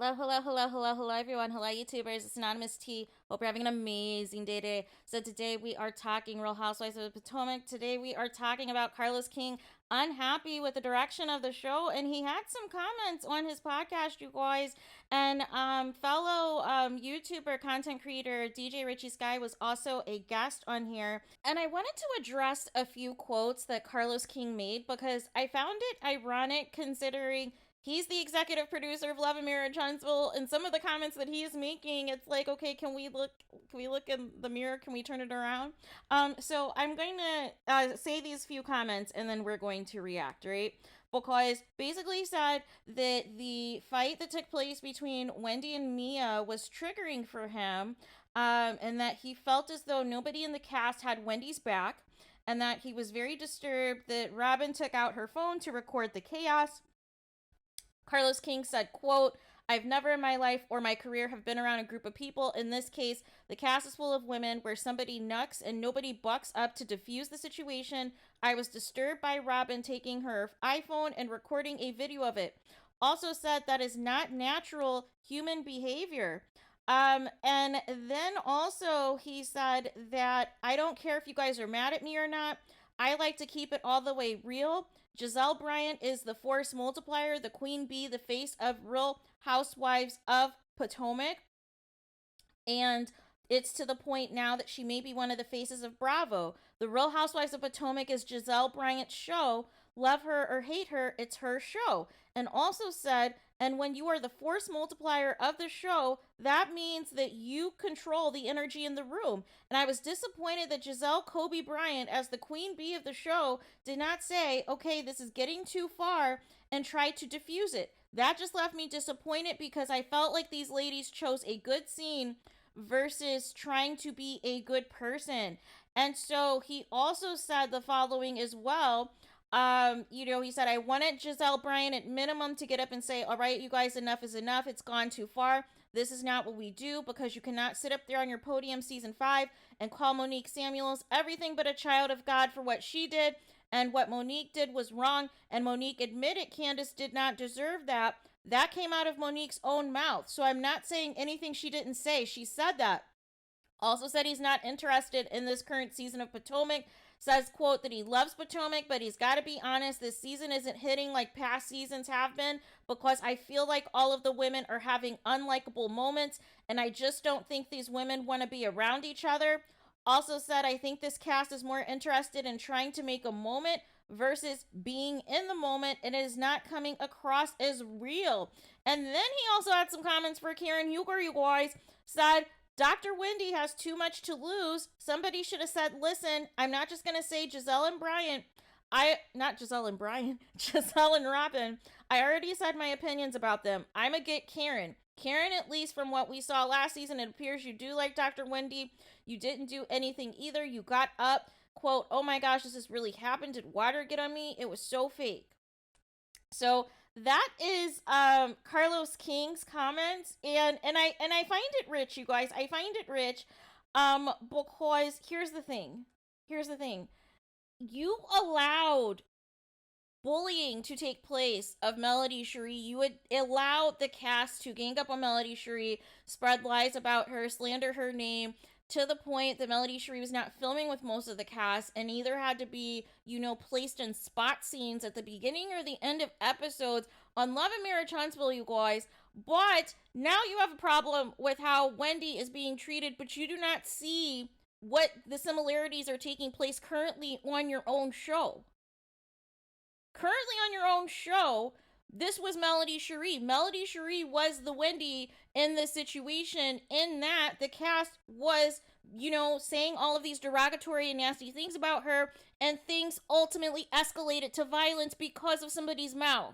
Hello, everyone. Hello, YouTubers. It's Anonymous T. Hope you're having an amazing day today. So today we are talking Real Housewives of Potomac. Today we are talking about Carlos King unhappy with the direction of the show, and he had some comments on his podcast, you guys. And fellow YouTuber content creator DJ Richie Sky was also a guest on here, and I wanted to address a few quotes that Carlos King made because I found it ironic considering he's the executive producer of Love and Marriage Huntsville, and some of the comments that he's making, it's like, okay, can we look in the mirror? Can we turn it around? So I'm going to say these few comments, and then we're going to react, right? Because basically he said that the fight that took place between Wendy and Mia was triggering for him, and that he felt as though nobody in the cast had Wendy's back, and that he was very disturbed that Robin took out her phone to record the chaos. Carlos King said, quote, "I've never in my life or my career have been around a group of people. In this case, the cast is full of women where somebody knucks and nobody bucks up to diffuse the situation. I was disturbed by Robin taking her iPhone and recording a video of it. Also said that is not natural human behavior." And then also he said that I don't care if you guys are mad at me or not. I like to keep it all the way real. Giselle Bryant is the force multiplier, the queen bee, the face of Real Housewives of Potomac. And it's to the point now that she may be one of the faces of Bravo. The Real Housewives of Potomac is Giselle Bryant's show. Love her or hate her, it's her show. And also said, and when you are the force multiplier of the show, that means that you control the energy in the room. And I was disappointed that Giselle Kobe Bryant, as the queen bee of the show, did not say, okay, this is getting too far, and try to diffuse it. That just left me disappointed because I felt like these ladies chose a good scene versus trying to be a good person. And so he also said the following as well. He said, I wanted Giselle Bryant at minimum to get up and say, all right, you guys, enough is enough. It's gone too far. This is not what we do, because you cannot sit up there on your podium season 5 and call Monique Samuels everything but a child of God for what she did. And what Monique did was wrong. And Monique admitted Candace did not deserve that. That came out of Monique's own mouth. So I'm not saying anything she didn't say. She said that. Also said he's not interested in this current season of Potomac. Says, quote, that he loves Potomac, but he's got to be honest, this season isn't hitting like past seasons have been, because I feel like all of the women are having unlikable moments, and I just don't think these women want to be around each other. Also said, I think this cast is more interested in trying to make a moment versus being in the moment, and it is not coming across as real. And then he also had some comments for Karen Huger, you guys. Said, Dr. Wendy has too much to lose. Somebody should have said, listen, I'm not just going to say Giselle and Bryant. Giselle and Robin. I already said my opinions about them. I'm a get Karen. Karen, at least from what we saw last season, it appears you do like Dr. Wendy. You didn't do anything either. You got up, quote, oh my gosh, this has really happened. Did water get on me? It was so fake. So that is Carlos King's comments, and I find it rich, you guys. I find it rich because here's the thing. You allowed bullying to take place of Melody Cherie. You would allow the cast to gang up on Melody Cherie, spread lies about her, slander her name, to the point that Melody Cherie was not filming with most of the cast and either had to be, placed in spot scenes at the beginning or the end of episodes on Love and Marriage Huntsville, you guys. But now you have a problem with how Wendy is being treated, but you do not see what the similarities are taking place currently on your own show. This was Melody Cherie. Melody Cherie was the Wendy in this situation, in that the cast was, saying all of these derogatory and nasty things about her, and things ultimately escalated to violence because of somebody's mouth,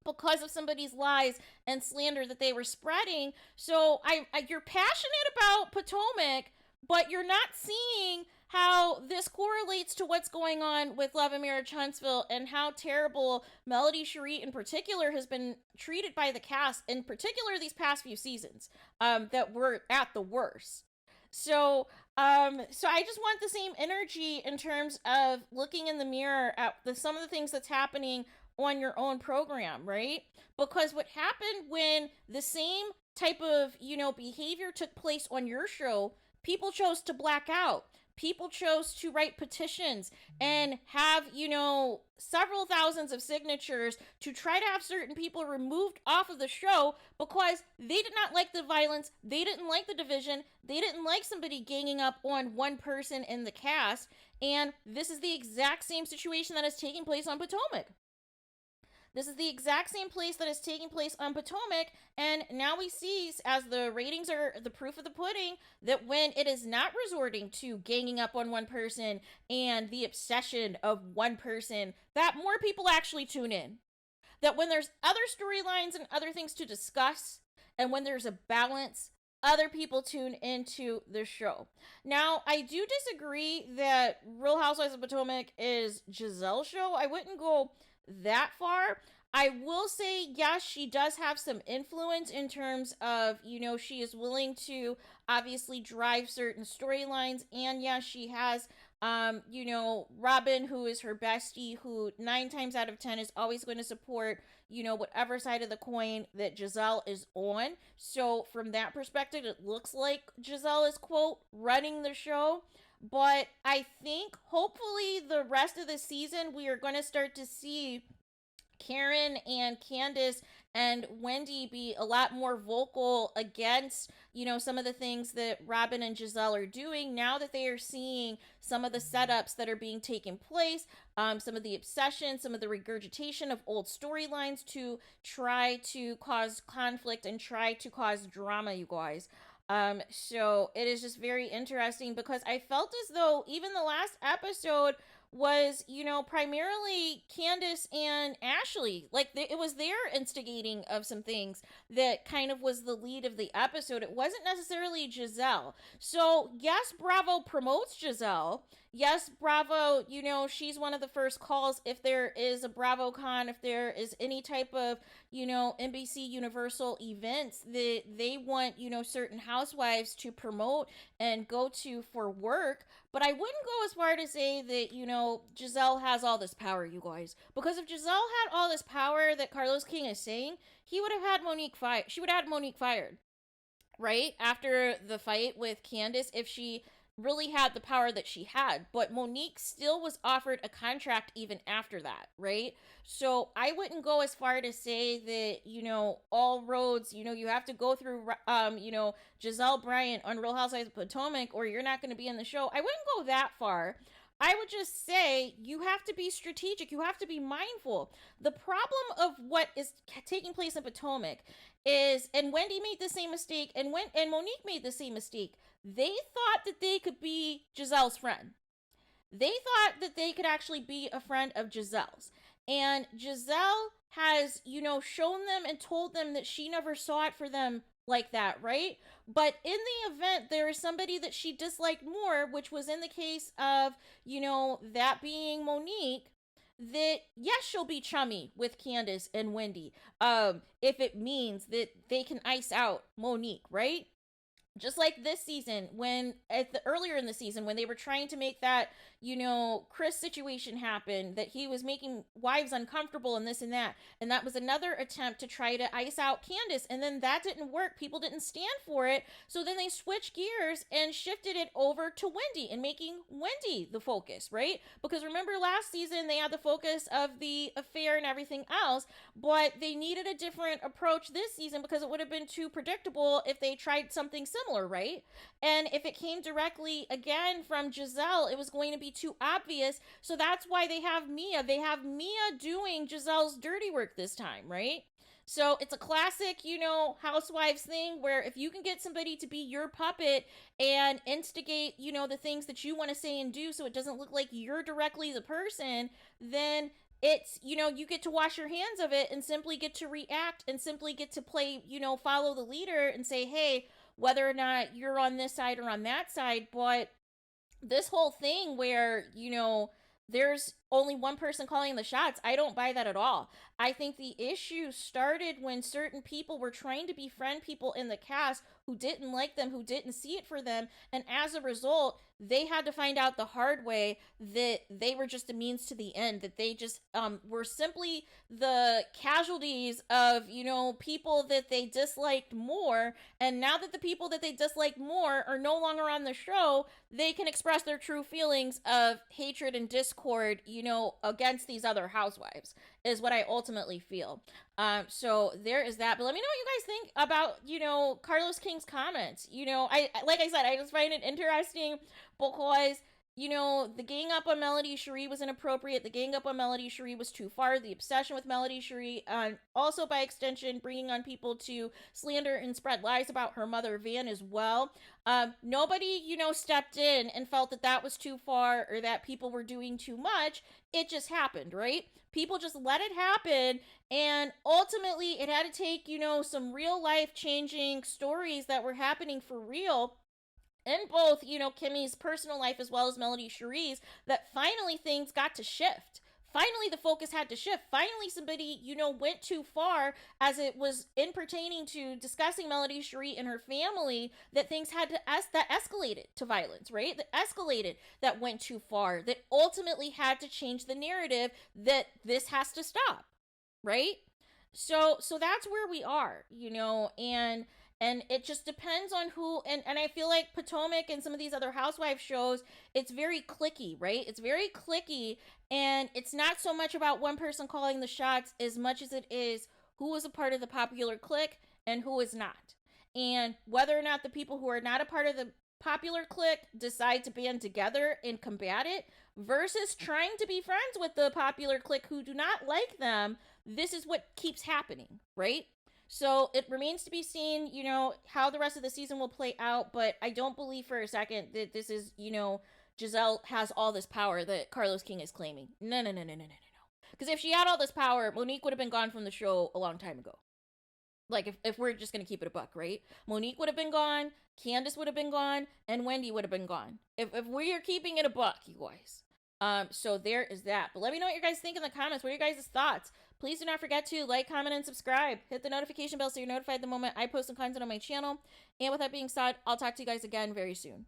because of somebody's lies and slander that they were spreading. So you're passionate about Potomac, but you're not seeing how this correlates to what's going on with Love and Marriage Huntsville, and how terrible Melody Cherie in particular has been treated by the cast, in particular these past few seasons, that were at the worst. So I just want the same energy in terms of looking in the mirror at some of the things that's happening on your own program, right? Because what happened when the same type of, behavior took place on your show, people chose to black out. People chose to write petitions and have, several thousands of signatures to try to have certain people removed off of the show because they did not like the violence, they didn't like the division, they didn't like somebody ganging up on one person in the cast. And this is the exact same situation that is taking place on Potomac. This is the exact same place that is taking place on Potomac. And now we see, as the ratings are the proof of the pudding, that when it is not resorting to ganging up on one person and the obsession of one person, that more people actually tune in. That when there's other storylines and other things to discuss, and when there's a balance, other people tune into the show. Now, I do disagree that Real Housewives of Potomac is Giselle's show. I wouldn't go that far. I will say, yes, she does have some influence in terms of, she is willing to obviously drive certain storylines. And yes, she has, Robin, who is her bestie, who 9 times out of 10 is always going to support, whatever side of the coin that Giselle is on. So from that perspective, it looks like Giselle is, quote, running the show. But I think hopefully the rest of the season, we are going to start to see Karen and Candace and Wendy be a lot more vocal against, some of the things that Robin and Giselle are doing now that they are seeing some of the setups that are being taken place, some of the obsession, some of the regurgitation of old storylines to try to cause conflict and try to cause drama, you guys. So it is just very interesting because I felt as though even the last episode was, primarily Candace and Ashley. Like, it was their instigating of some things that kind of was the lead of the episode. It wasn't necessarily Giselle. So, yes, Bravo promotes Giselle. Yes, Bravo, she's one of the first calls if there is a BravoCon, if there is any type of, NBC Universal events that they want, certain housewives to promote and go to for work. But I wouldn't go as far to say that, Giselle has all this power, you guys. Because if Giselle had all this power that Carlos King is saying, he would have had Monique fired. She would have had Monique fired, right? After the fight with Candace, if she really had the power that she had. But Monique still was offered a contract even after that, right? So I wouldn't go as far to say that, all roads, you have to go through, Giselle Bryant on Real Housewives of Potomac or you're not going to be in the show. I wouldn't go that far. I would just say you have to be strategic. You have to be mindful. The problem of what is taking place in Potomac is, and Wendy made the same mistake, and Monique made the same mistake. They thought that they could be Giselle's friend. They thought that they could actually be a friend of Giselle's. And Giselle has, shown them and told them that she never saw it for them like that, right? But in the event there is somebody that she disliked more, which was in the case of, that being Monique, that yes, she'll be chummy with Candace and Wendy, if it means that they can ice out Monique, right? Just like this season, when earlier in the season, when they were trying to make that, Chris situation happen, that he was making wives uncomfortable and this and that. And that was another attempt to try to ice out Candace. And then that didn't work. People didn't stand for it. So then they switched gears and shifted it over to Wendy and making Wendy the focus, right? Because remember last season, they had the focus of the affair and everything else, but they needed a different approach this season because it would have been too predictable if they tried something similar, right? And if it came directly again from Giselle, it was going to be too obvious. So that's why they have Mia. They have Mia doing Giselle's dirty work this time, right? So it's a classic, housewives thing where if you can get somebody to be your puppet and instigate, the things that you want to say and do so it doesn't look like you're directly the person, then it's, you get to wash your hands of it and simply get to react and simply get to play, follow the leader and say, hey, whether or not you're on this side or on that side. But this whole thing where, there's only one person calling the shots. I don't buy that at all. I think the issue started when certain people were trying to befriend people in the cast who didn't like them, who didn't see it for them, and as a result, they had to find out the hard way that they were just a means to the end, that they just were simply the casualties of, you know, people that they disliked more. And now that the people that they disliked more are no longer on the show, they can express their true feelings of hatred and discord, you know, against these other housewives, is what I ultimately feel. So there is that. But let me know what you guys think about, you know, Carlos King's comments. You know, I like I said, I just find it interesting because, you know, the gang up on Melody Cherie was inappropriate. The gang up on Melody Cherie was too far. The obsession with Melody Cherie, also by extension, bringing on people to slander and spread lies about her mother, Van, as well. Nobody, you know, stepped in and felt that that was too far or that people were doing too much. It just happened, right? People just let it happen. And ultimately, it had to take, you know, some real life changing stories that were happening for real in both, you know, Kimmy's personal life as well as Melody Cherie's, that finally things got to shift. Finally, the focus had to shift. Finally, somebody, you know, went too far as it was in pertaining to discussing Melody Cherie and her family, that things had to, that escalated to violence, right? That escalated, that went too far, that ultimately had to change the narrative that this has to stop, right? So that's where we are, you know, and it just depends on who, and I feel like Potomac and some of these other housewife shows, it's very clicky, right? It's very clicky, and it's not so much about one person calling the shots as much as it is who is a part of the popular clique and who is not, and whether or not the people who are not a part of the popular clique decide to band together and combat it versus trying to be friends with the popular clique who do not like them. This is what keeps happening, right? So it remains to be seen, you know, how the rest of the season will play out. But I don't believe for a second that this is, you know, Giselle has all this power that Carlos King is claiming. No, no, no, no, no, no, no. Because if she had all this power, Monique would have been gone from the show a long time ago. Like, if we're just going to keep it a buck, right? Monique would have been gone, Candace would have been gone, and Wendy would have been gone. If we are keeping it a buck, you guys. So there is that. But let me know what you guys think in the comments. What are your guys' thoughts? Please do not forget to like, comment, and subscribe. Hit the notification bell so you're notified the moment I post some content on my channel. And with that being said, I'll talk to you guys again very soon.